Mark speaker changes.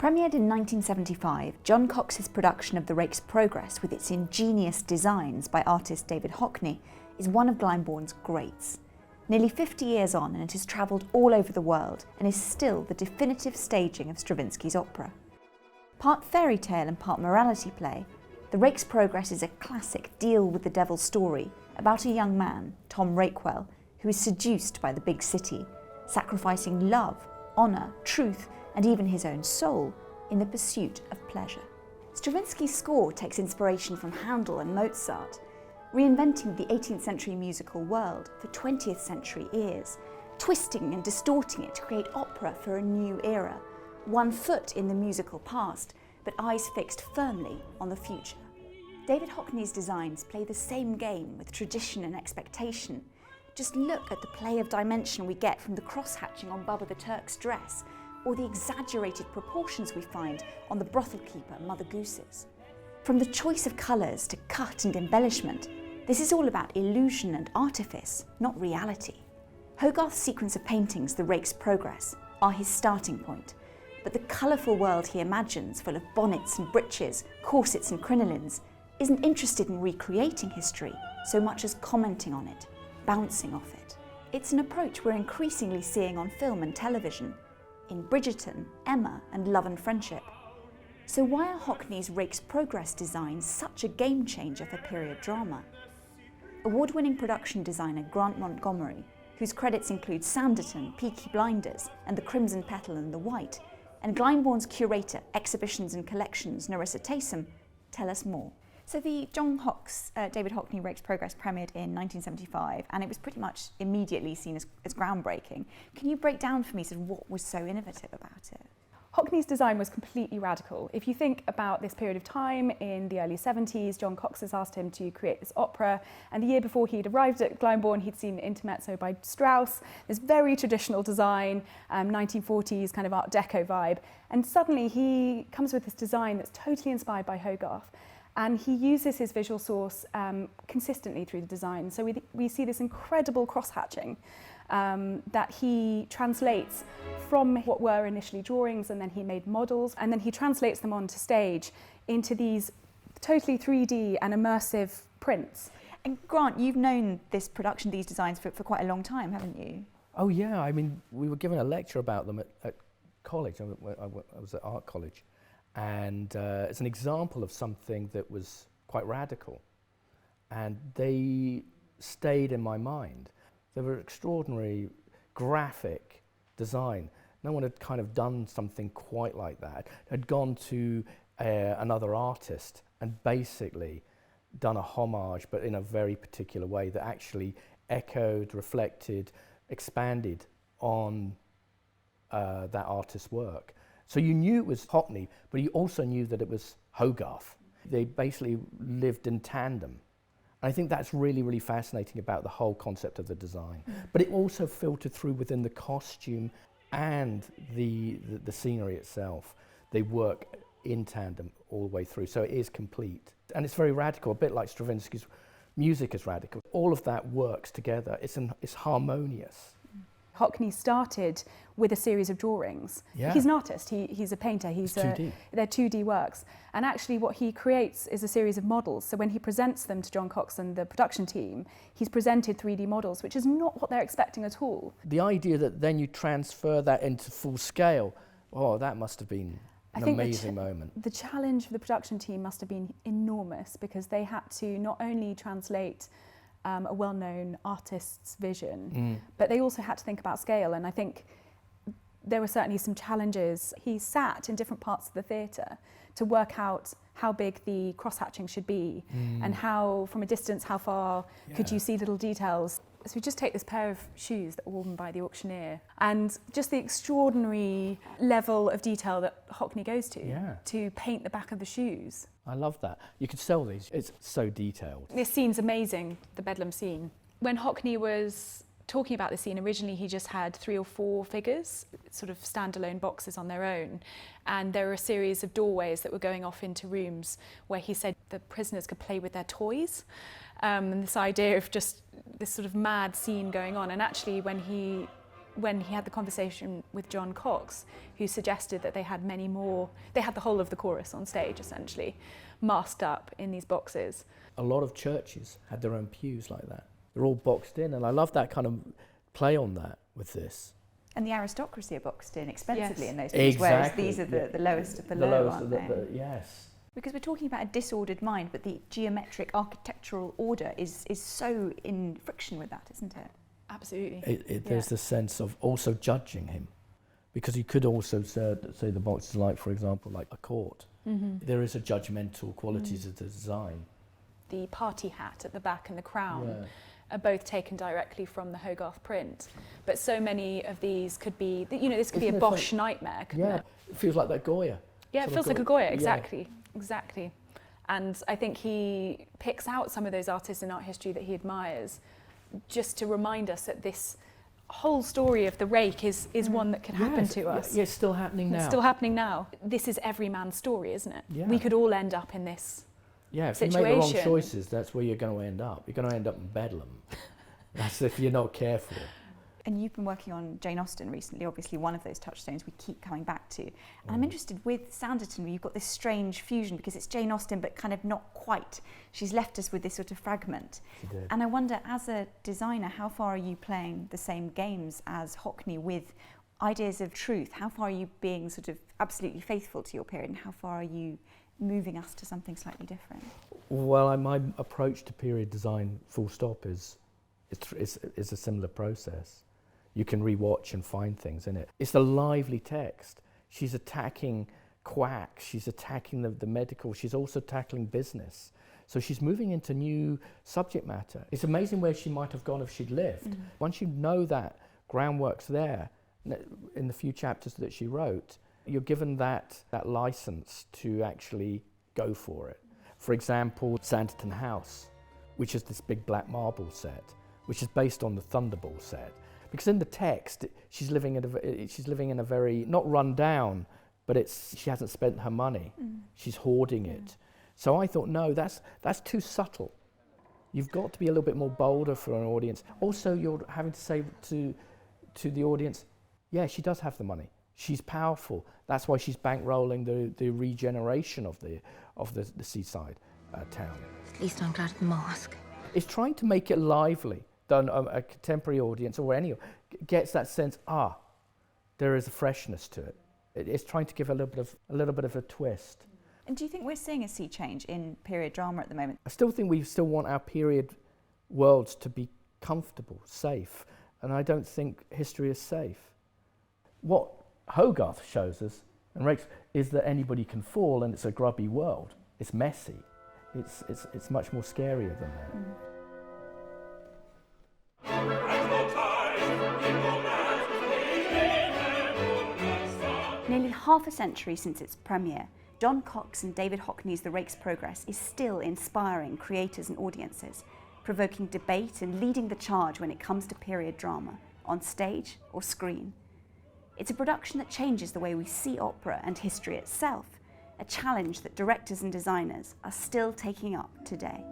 Speaker 1: Premiered in 1975, John Cox's production of the Rake's Progress, with its ingenious designs by artist David Hockney, is one of Glyndebourne's greats. Nearly 50 years on, and it has travelled all over the world and is still the definitive staging of Stravinsky's opera. Part fairy tale and part morality play, the Rake's Progress is a classic deal with the devil story about a young man, Tom Rakewell, who is seduced by the big city, sacrificing love, honour, truth, and even his own soul in the pursuit of pleasure. Stravinsky's score takes inspiration from Handel and Mozart, reinventing the 18th century musical world for 20th century ears, twisting and distorting it to create opera for a new era, one foot in the musical past, but eyes fixed firmly on the future. David Hockney's designs play the same game with tradition and expectation. Just look at the play of dimension we get from the cross-hatching on Baba the Turk's dress, or the exaggerated proportions we find on the brothel keeper Mother Goose's. From the choice of colours to cut and embellishment, this is all about illusion and artifice, not reality. Hogarth's sequence of paintings, The Rake's Progress, are his starting point, but the colourful world he imagines, full of bonnets and breeches, corsets and crinolines, isn't interested in recreating history so much as commenting on it, bouncing off it. It's an approach we're increasingly seeing on film and television, in Bridgerton, Emma, and Love and Friendship. So why are Hockney's Rake's Progress designs such a game changer for period drama? Award-winning production designer Grant Montgomery, whose credits include Sanditon, Peaky Blinders, and The Crimson Petal and the White, and Glyndebourne's curator, exhibitions and collections, Nerissa Taysom, tell us more. So the David Hockney Rake's Progress premiered in 1975, and it was pretty much immediately seen as groundbreaking. Can you break down for me sort of what was so innovative about it?
Speaker 2: Hockney's design was completely radical. If you think about this period of time in the early 70s, John Cox has asked him to create this opera, and the year before he'd arrived at Glyndebourne, he'd seen Intermezzo by Strauss, this very traditional design, 1940s kind of Art Deco vibe, and suddenly he comes with this design that's totally inspired by Hogarth. And he uses his visual source consistently through the design. So we see this incredible cross-hatching that he translates from what were initially drawings, and then he made models, and then he translates them onto stage into these totally 3D and immersive prints.
Speaker 1: And Grant, you've known this production, these designs for quite a long time, haven't you?
Speaker 3: Oh yeah, I mean, we were given a lecture about them at college. I was at art college. And it's an example of something that was quite radical. And they stayed in my mind. They were extraordinary graphic design. No one had kind of done something quite like that. Had gone to another artist and basically done a homage, but in a very particular way that actually echoed, reflected, expanded on that artist's work. So you knew it was Hockney, but you also knew that it was Hogarth. They basically lived in tandem. And I think that's really, really fascinating about the whole concept of the design. But it also filtered through within the costume and the scenery itself. They work in tandem all the way through, so it is complete. And it's very radical, a bit like Stravinsky's music is radical. All of that works together, it's harmonious.
Speaker 2: Hockney started with a series of drawings.
Speaker 3: Yeah.
Speaker 2: He's an artist, he's a painter, they're 2D works. And actually what he creates is a series of models. So when he presents them to John Cox and the production team, he's presented 3D models, which is not what they're expecting at all.
Speaker 3: The idea that then you transfer that into full scale, oh, that must have been an amazing moment.
Speaker 2: The challenge for the production team must have been enormous, because they had to not only translate a well-known artist's vision, but they also had to think about scale, and I think there were certainly some challenges. He sat in different parts of the theatre to work out how big the cross-hatching should be, and how, from a distance, how far could you see little details. So we just take this pair of shoes that were worn by the auctioneer, and just the extraordinary level of detail that Hockney goes to paint the back of the shoes.
Speaker 3: I love that. You could sell these. It's so detailed.
Speaker 2: This scene's amazing, the Bedlam scene. When Hockney was talking about the scene, originally he just had 3 or 4 figures, sort of standalone boxes on their own. And there were a series of doorways that were going off into rooms where he said the prisoners could play with their toys. And this idea of just this sort of mad scene going on. And actually when he when he had the conversation with John Cox, who suggested that they had the whole of the chorus on stage, essentially, masked up in these boxes.
Speaker 3: A lot of churches had their own pews like that. They're all boxed in, and I love that kind of play on that with this.
Speaker 1: And the aristocracy are boxed in expensively
Speaker 2: Yes.
Speaker 1: in those pews, whereas
Speaker 3: Exactly.
Speaker 1: these are the lowest of the,
Speaker 3: The
Speaker 1: low,
Speaker 3: lowest
Speaker 1: aren't
Speaker 3: of
Speaker 1: they?
Speaker 3: yes.
Speaker 1: Because we're talking about a disordered mind, but the geometric architectural order is so in friction with that, isn't it?
Speaker 2: Absolutely.
Speaker 3: There's the sense of also judging him, because you could also say the box is like, for example, like a court.
Speaker 2: Mm-hmm.
Speaker 3: There is a judgmental qualities of the design.
Speaker 2: The party hat at the back and the crown
Speaker 3: Yeah.
Speaker 2: are both taken directly from the Hogarth print. But so many of these could be, this could be a
Speaker 3: Isn't it
Speaker 2: Bosch nightmare, couldn't
Speaker 3: Yeah,
Speaker 2: it?
Speaker 3: it feels like that Goya.
Speaker 2: Yeah, it
Speaker 3: Sort
Speaker 2: feels
Speaker 3: of
Speaker 2: like a Goya,
Speaker 3: Yeah.
Speaker 2: exactly. And I think he picks out some of those artists in art history that he admires just to remind us that this whole story of the Rake is one that can happen to us.
Speaker 3: Yeah, it's still happening now.
Speaker 2: It's still happening now. This is every man's story, isn't it?
Speaker 3: Yeah.
Speaker 2: We could all end up in this
Speaker 3: Yeah, if
Speaker 2: situation.
Speaker 3: you make the wrong choices, that's where you're going to end up. You're going to end up in Bedlam. That's if you're not careful.
Speaker 1: And you've been working on Jane Austen recently, obviously one of those touchstones we keep coming back to. And I'm interested with Sanditon, where you've got this strange fusion, because it's Jane Austen, but kind of not quite. She's left us with this sort of fragment.
Speaker 3: She did.
Speaker 1: And I wonder, as a designer, how far are you playing the same games as Hockney with ideas of truth? How far are you being sort of absolutely faithful to your period, and how far are you moving us to something slightly different?
Speaker 3: Well, my approach to period design, full stop, is a similar process. You can rewatch and find things in it. It's the lively text. She's attacking quacks, she's attacking the medical, she's also tackling business. So she's moving into new subject matter. It's amazing where she might have gone if she'd lived. Mm. Once you know that groundwork's there, in the few chapters that she wrote, you're given that license to actually go for it. For example, Sanditon House, which is this big black marble set, which is based on the Thunderball set. Because in the text, she's living in a very, not run down, but she hasn't spent her money. She's hoarding it. So I thought, no, that's too subtle. You've got to be a little bit more bolder for an audience. Also, you're having to say to the audience, yeah, she does have the money. She's powerful. That's why she's bankrolling the regeneration of the seaside town.
Speaker 4: At least I'm glad of the mask.
Speaker 3: It's trying to make it lively. Done a contemporary audience or any gets that sense. There is a freshness to it. It's trying to give a little bit of a twist.
Speaker 1: And do you think we're seeing a sea change in period drama at the moment?
Speaker 3: I still think we still want our period worlds to be comfortable, safe, and I don't think history is safe. What Hogarth shows us and Rake is that anybody can fall, and it's a grubby world. It's messy. It's much more scarier than that.
Speaker 1: Nearly half a century since its premiere, John Cox and David Hockney's The Rake's Progress is still inspiring creators and audiences, provoking debate and leading the charge when it comes to period drama, on stage or screen. It's a production that changes the way we see opera and history itself, a challenge that directors and designers are still taking up today.